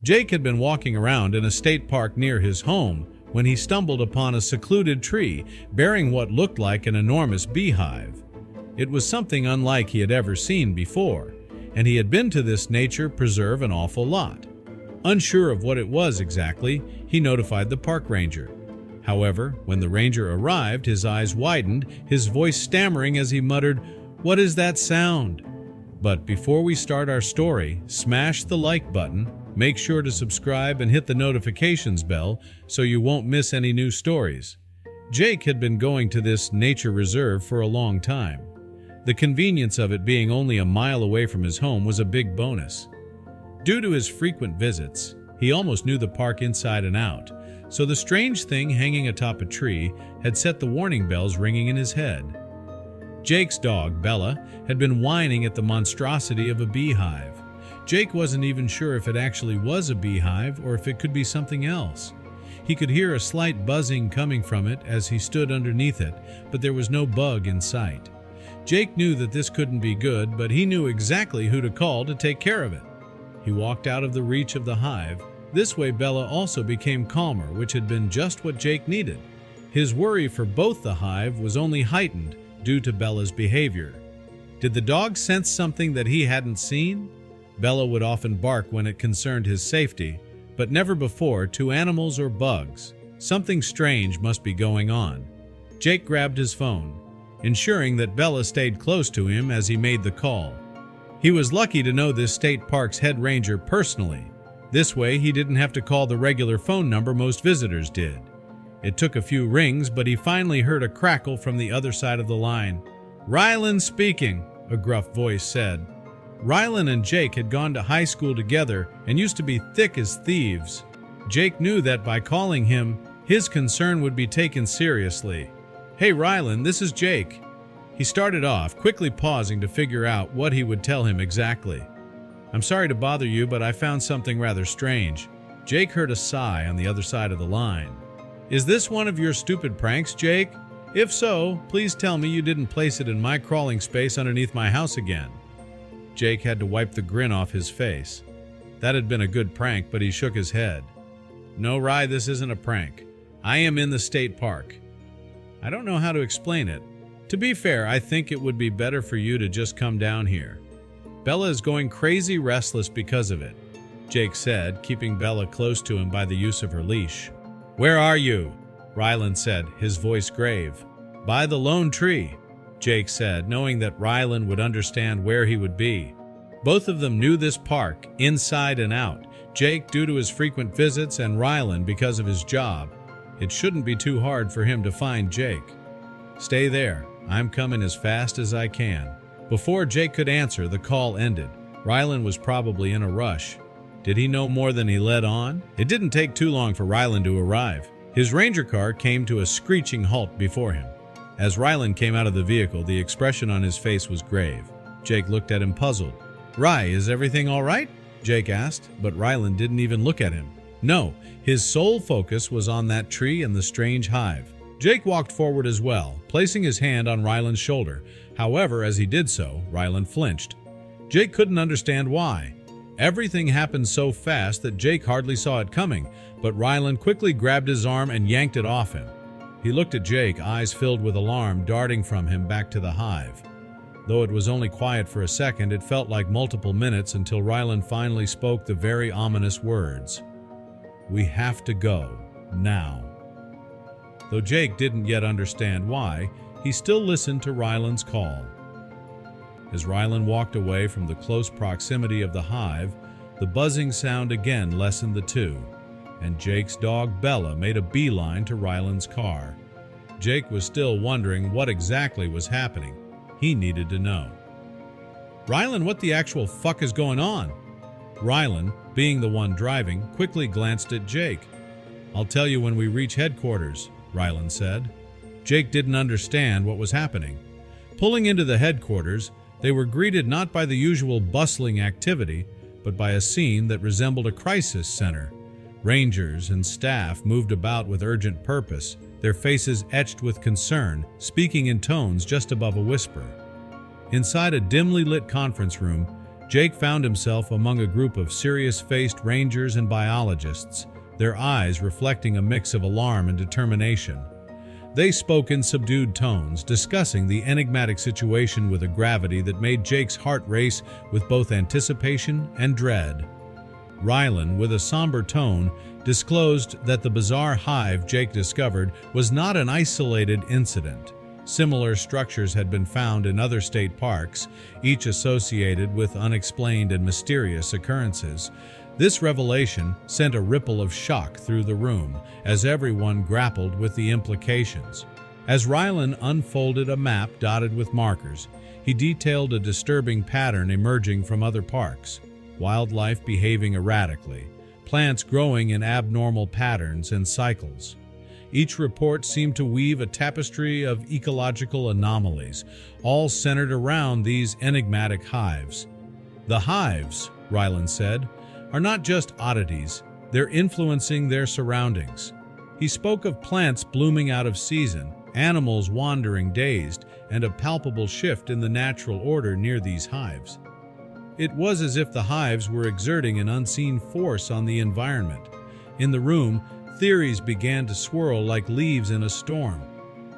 Jake had been walking around in a state park near his home when he stumbled upon a secluded tree bearing what looked like an enormous beehive. It was something unlike he had ever seen before, and he had been to this nature preserve an awful lot. Unsure of what it was exactly, he notified the park ranger. However, when the ranger arrived, his eyes widened, his voice stammering as he muttered, "What is that sound?" But before we start our story, smash the like button, make sure to subscribe and hit the notifications bell so you won't miss any new stories. Jake had been going to this nature reserve for a long time. The convenience of it being only a mile away from his home was a big bonus. Due to his frequent visits, he almost knew the park inside and out, so the strange thing hanging atop a tree had set the warning bells ringing in his head. Jake's dog, Bella, had been whining at the monstrosity of a beehive. Jake wasn't even sure if it actually was a beehive or if it could be something else. He could hear a slight buzzing coming from it as he stood underneath it, but there was no bug in sight. Jake knew that this couldn't be good, but he knew exactly who to call to take care of it. He walked out of the reach of the hive. This way Bella also became calmer, which had been just what Jake needed. His worry for both the hive was only heightened due to Bella's behavior. Did the dog sense something that he hadn't seen? Bella would often bark when it concerned his safety, but never before to animals or bugs. Something strange must be going on. Jake grabbed his phone, ensuring that Bella stayed close to him as he made the call. He was lucky to know this state park's head ranger personally. This way he didn't have to call the regular phone number most visitors did. It took a few rings, but he finally heard a crackle from the other side of the line. "Rylan speaking," a gruff voice said. Rylan and Jake had gone to high school together and used to be thick as thieves. Jake knew that by calling him, his concern would be taken seriously. "Hey Rylan, this is Jake." He started off, quickly pausing to figure out what he would tell him exactly. "I'm sorry to bother you, but I found something rather strange." Jake heard a sigh on the other side of the line. "Is this one of your stupid pranks, Jake? If so, please tell me you didn't place it in my crawling space underneath my house again." Jake had to wipe the grin off his face. That had been a good prank, but he shook his head. "No, Rye, this isn't a prank. I am in the state park." "I don't know how to explain it. To be fair, I think it would be better for you to just come down here. Bella is going crazy restless because of it," Jake said, keeping Bella close to him by the use of her leash. "Where are you?" Rylan said, his voice grave. "By the lone tree," Jake said, knowing that Rylan would understand where he would be. Both of them knew this park, inside and out, Jake due to his frequent visits and Rylan because of his job. It shouldn't be too hard for him to find Jake. "Stay there. I'm coming as fast as I can." Before Jake could answer, the call ended. Rylan was probably in a rush. Did he know more than he let on? It didn't take too long for Rylan to arrive. His ranger car came to a screeching halt before him. As Rylan came out of the vehicle, the expression on his face was grave. Jake looked at him puzzled. "Ry, is everything all right?" Jake asked, but Rylan didn't even look at him. No, his sole focus was on that tree and the strange hive. Jake walked forward as well, placing his hand on Rylan's shoulder. However, as he did so, Rylan flinched. Jake couldn't understand why. Everything happened so fast that Jake hardly saw it coming, but Rylan quickly grabbed his arm and yanked it off him. He looked at Jake, eyes filled with alarm darting from him back to the hive. Though it was only quiet for a second, it felt like multiple minutes until Rylan finally spoke the very ominous words. "We have to go, now." Though Jake didn't yet understand why, he still listened to Rylan's call. As Rylan walked away from the close proximity of the hive, the buzzing sound again lessened the two, and Jake's dog Bella made a beeline to Rylan's car. Jake was still wondering what exactly was happening. He needed to know. "Rylan, what the actual fuck is going on?" Rylan, being the one driving, quickly glanced at Jake. "I'll tell you when we reach headquarters," Rylan said. Jake didn't understand what was happening. Pulling into the headquarters, they were greeted not by the usual bustling activity, but by a scene that resembled a crisis center. Rangers and staff moved about with urgent purpose, their faces etched with concern, speaking in tones just above a whisper. Inside a dimly lit conference room, Jake found himself among a group of serious-faced rangers and biologists, their eyes reflecting a mix of alarm and determination. They spoke in subdued tones, discussing the enigmatic situation with a gravity that made Jake's heart race with both anticipation and dread. Rylan, with a somber tone, disclosed that the bizarre hive Jake discovered was not an isolated incident. Similar structures had been found in other state parks, each associated with unexplained and mysterious occurrences. This revelation sent a ripple of shock through the room as everyone grappled with the implications. As Rylan unfolded a map dotted with markers, he detailed a disturbing pattern emerging from other parks: wildlife behaving erratically, plants growing in abnormal patterns and cycles. Each report seemed to weave a tapestry of ecological anomalies, all centered around these enigmatic hives. The hives, Rylan said, are not just oddities, they're influencing their surroundings. He spoke of plants blooming out of season, animals wandering dazed, and a palpable shift in the natural order near these hives. It was as if the hives were exerting an unseen force on the environment. In the room, theories began to swirl like leaves in a storm.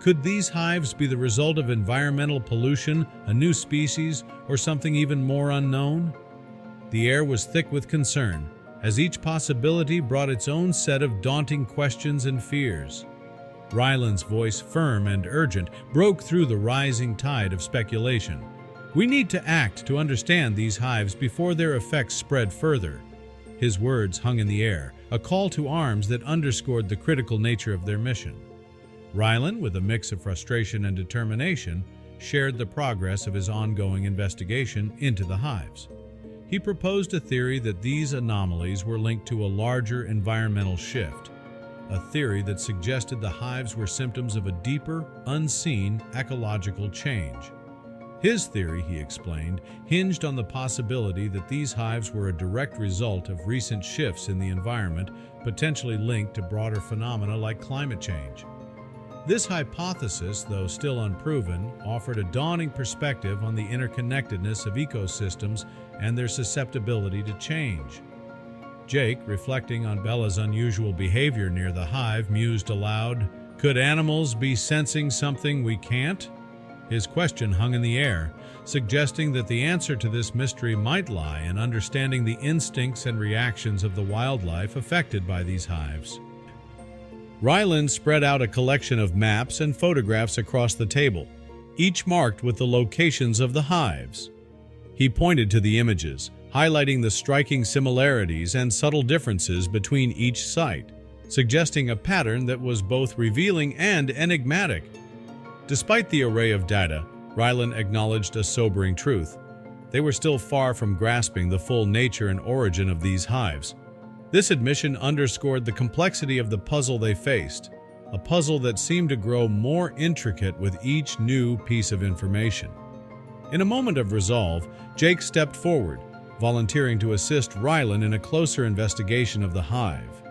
Could these hives be the result of environmental pollution, a new species, or something even more unknown? The air was thick with concern, as each possibility brought its own set of daunting questions and fears. Rylan's voice, firm and urgent, broke through the rising tide of speculation. "We need to act to understand these hives before their effects spread further." His words hung in the air, a call to arms that underscored the critical nature of their mission. Rylan, with a mix of frustration and determination, shared the progress of his ongoing investigation into the hives. He proposed a theory that these anomalies were linked to a larger environmental shift, a theory that suggested the hives were symptoms of a deeper, unseen ecological change. His theory, he explained, hinged on the possibility that these hives were a direct result of recent shifts in the environment, potentially linked to broader phenomena like climate change. This hypothesis, though still unproven, offered a dawning perspective on the interconnectedness of ecosystems and their susceptibility to change. Jake, reflecting on Bella's unusual behavior near the hive, mused aloud, "Could animals be sensing something we can't?" His question hung in the air, suggesting that the answer to this mystery might lie in understanding the instincts and reactions of the wildlife affected by these hives. Rylan spread out a collection of maps and photographs across the table, each marked with the locations of the hives. He pointed to the images, highlighting the striking similarities and subtle differences between each site, suggesting a pattern that was both revealing and enigmatic. Despite the array of data, Rylan acknowledged a sobering truth. They were still far from grasping the full nature and origin of these hives. This admission underscored the complexity of the puzzle they faced, a puzzle that seemed to grow more intricate with each new piece of information. In a moment of resolve, Jake stepped forward, volunteering to assist Rylan in a closer investigation of the hive.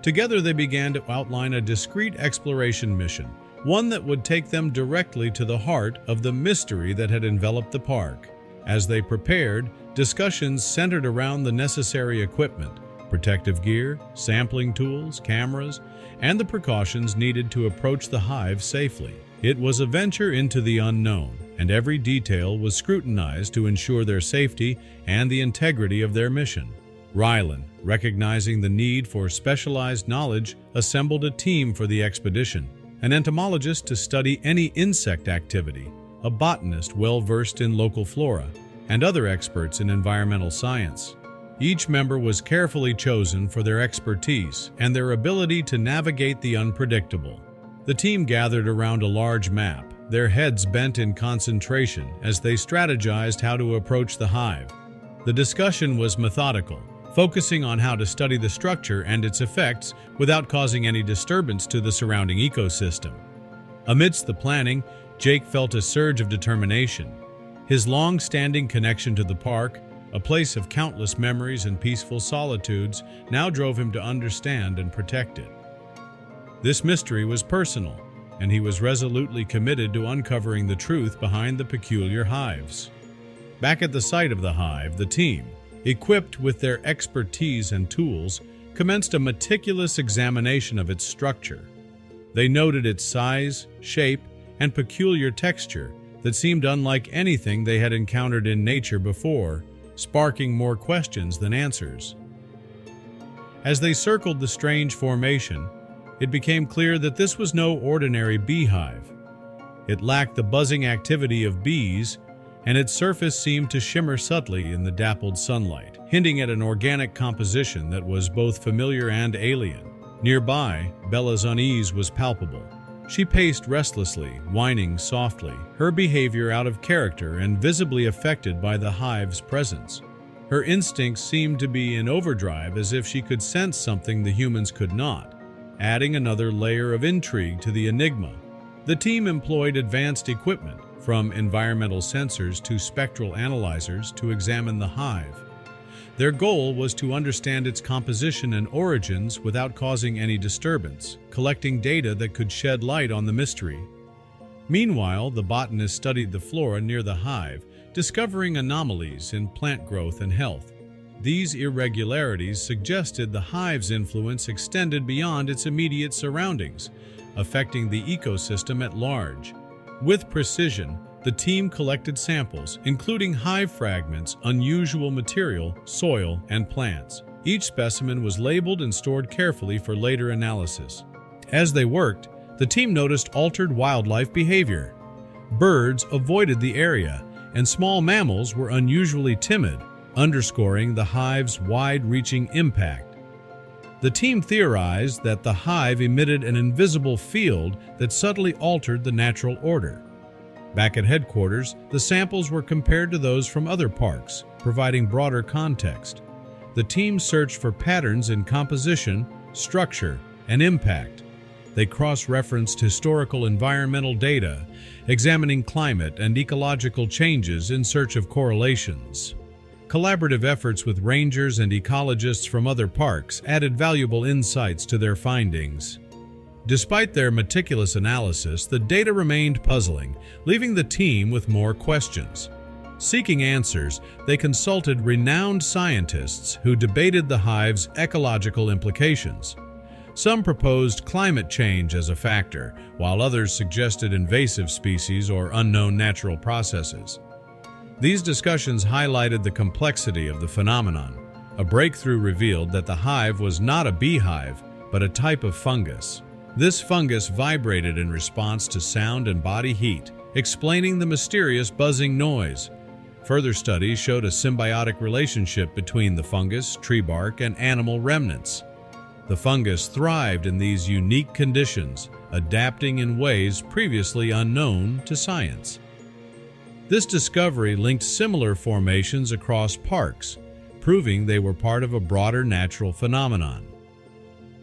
Together they began to outline a discreet exploration mission, one that would take them directly to the heart of the mystery that had enveloped the park. As they prepared, discussions centered around the necessary equipment, protective gear, sampling tools, cameras, and the precautions needed to approach the hive safely. It was a venture into the unknown, and every detail was scrutinized to ensure their safety and the integrity of their mission. Rylan, recognizing the need for specialized knowledge, assembled a team for the expedition: an entomologist to study any insect activity, a botanist well-versed in local flora, and other experts in environmental science. Each member was carefully chosen for their expertise and their ability to navigate the unpredictable. The team gathered around a large map, their heads bent in concentration as they strategized how to approach the hive. The discussion was methodical, focusing on how to study the structure and its effects without causing any disturbance to the surrounding ecosystem. Amidst the planning, Jake felt a surge of determination. His long-standing connection to the park, a place of countless memories and peaceful solitudes, now drove him to understand and protect it. This mystery was personal, and he was resolutely committed to uncovering the truth behind the peculiar hives. Back at the site of the hive, the team, equipped with their expertise and tools, commenced a meticulous examination of its structure. They noted its size, shape, and peculiar texture that seemed unlike anything they had encountered in nature before, sparking more questions than answers. As they circled the strange formation, it became clear that this was no ordinary beehive. It lacked the buzzing activity of bees, and its surface seemed to shimmer subtly in the dappled sunlight, hinting at an organic composition that was both familiar and alien. Nearby, Bella's unease was palpable. She paced restlessly, whining softly, her behavior out of character and visibly affected by the hive's presence. Her instincts seemed to be in overdrive, as if she could sense something the humans could not, adding another layer of intrigue to the enigma. The team employed advanced equipment, from environmental sensors to spectral analyzers, to examine the hive. Their goal was to understand its composition and origins without causing any disturbance, collecting data that could shed light on the mystery. Meanwhile, the botanists studied the flora near the hive, discovering anomalies in plant growth and health. These irregularities suggested the hive's influence extended beyond its immediate surroundings, affecting the ecosystem at large. With precision, the team collected samples, including hive fragments, unusual material, soil, and plants. Each specimen was labeled and stored carefully for later analysis. As they worked, the team noticed altered wildlife behavior. Birds avoided the area, and small mammals were unusually timid, underscoring the hive's wide-reaching impact. The team theorized that the hive emitted an invisible field that subtly altered the natural order. Back at headquarters, the samples were compared to those from other parks, providing broader context. The team searched for patterns in composition, structure, and impact. They cross-referenced historical environmental data, examining climate and ecological changes in search of correlations. Collaborative efforts with rangers and ecologists from other parks added valuable insights to their findings. Despite their meticulous analysis, the data remained puzzling, leaving the team with more questions. Seeking answers, they consulted renowned scientists who debated the hive's ecological implications. Some proposed climate change as a factor, while others suggested invasive species or unknown natural processes. These discussions highlighted the complexity of the phenomenon. A breakthrough revealed that the hive was not a beehive, but a type of fungus. This fungus vibrated in response to sound and body heat, explaining the mysterious buzzing noise. Further studies showed a symbiotic relationship between the fungus, tree bark, and animal remnants. The fungus thrived in these unique conditions, adapting in ways previously unknown to science. This discovery linked similar formations across parks, proving they were part of a broader natural phenomenon.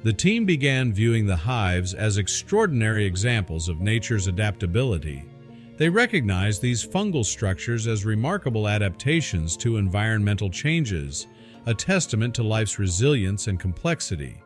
The team began viewing the hives as extraordinary examples of nature's adaptability. They recognized these fungal structures as remarkable adaptations to environmental changes, a testament to life's resilience and complexity.